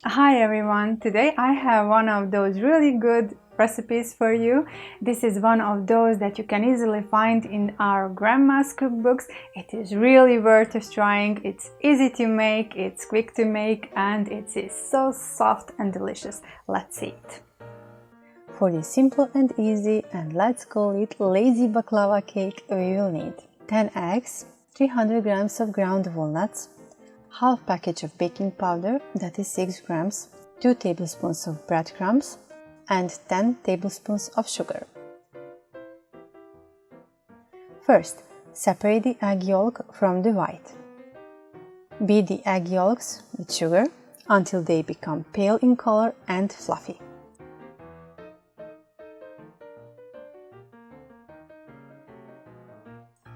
Hi everyone, today I have one of those really good recipes for you. This is one of those that you can easily find in our grandma's cookbooks. It is really worth trying. It's easy to make, it's quick to make, and it is so soft and delicious. Let's see it. For this simple and easy, and let's call it lazy baklava cake, we will need 10 eggs, 300 grams of ground walnuts, half package of baking powder, that is 6 grams, 2 tablespoons of breadcrumbs, and 10 tablespoons of sugar. First, separate the egg yolk from the white. Beat the egg yolks with sugar until they become pale in color and fluffy.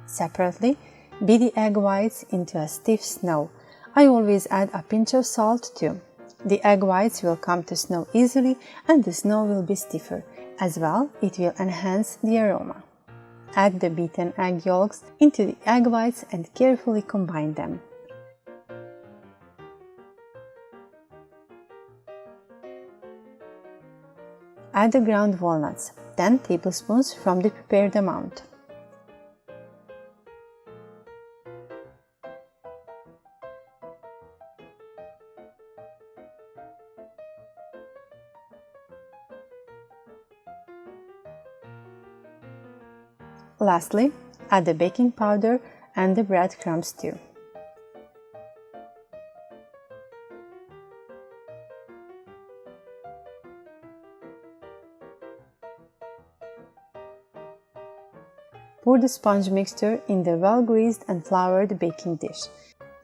Separately, beat the egg whites into a stiff snow. I always add a pinch of salt too. The egg whites will come to snow easily and the snow will be stiffer. As well, it will enhance the aroma. Add the beaten egg yolks into the egg whites and carefully combine them. Add the ground walnuts, 10 tablespoons from the prepared amount. Lastly, add the baking powder and the breadcrumbs too. Pour the sponge mixture in the well-greased and floured baking dish.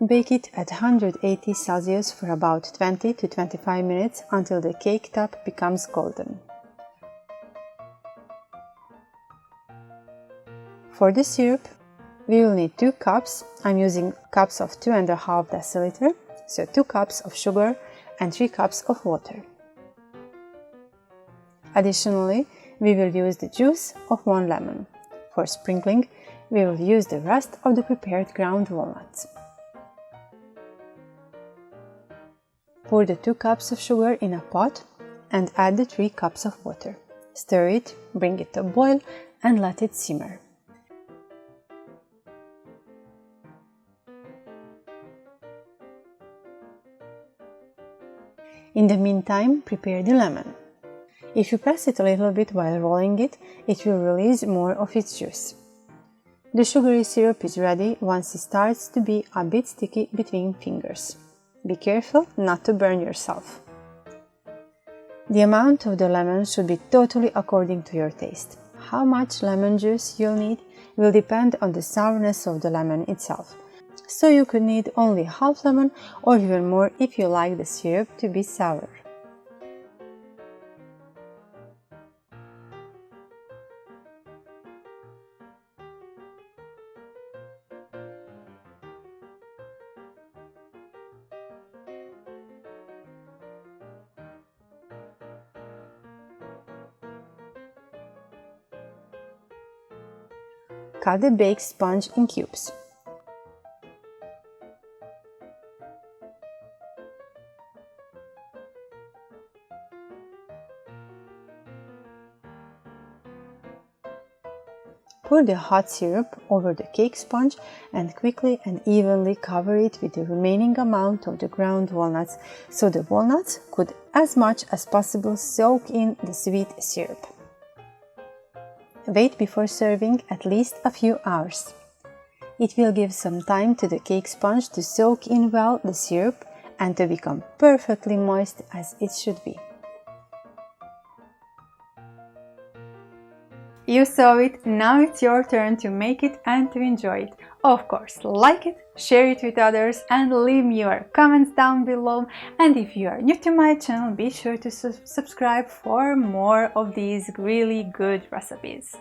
Bake it at 180 Celsius for about 20 to 25 minutes until the cake top becomes golden. For the syrup, we will need 2 cups. I'm using cups of 2.5 deciliter, so 2 cups of sugar and 3 cups of water. Additionally, we will use the juice of 1 lemon. For sprinkling, we will use the rest of the prepared ground walnuts. Pour the 2 cups of sugar in a pot and add the 3 cups of water. Stir it, bring it to a boil, and let it simmer. In the meantime, prepare the lemon. If you press it a little bit while rolling it, it will release more of its juice. The sugary syrup is ready once it starts to be a bit sticky between fingers. Be careful not to burn yourself. The amount of the lemon should be totally according to your taste. How much lemon juice you'll need will depend on the sourness of the lemon itself. So you could need only half lemon or even more if you like the syrup to be sour. Cut the baked sponge in cubes. Pour the hot syrup over the cake sponge and quickly and evenly cover it with the remaining amount of the ground walnuts so the walnuts could as much as possible soak in the sweet syrup. Wait before serving at least a few hours. It will give some time to the cake sponge to soak in well the syrup and to become perfectly moist as it should be. You saw it, now it's your turn to make it and to enjoy it. Of course, like it, share it with others, and leave me your comments down below. And if you are new to my channel, be sure to subscribe for more of these really good recipes.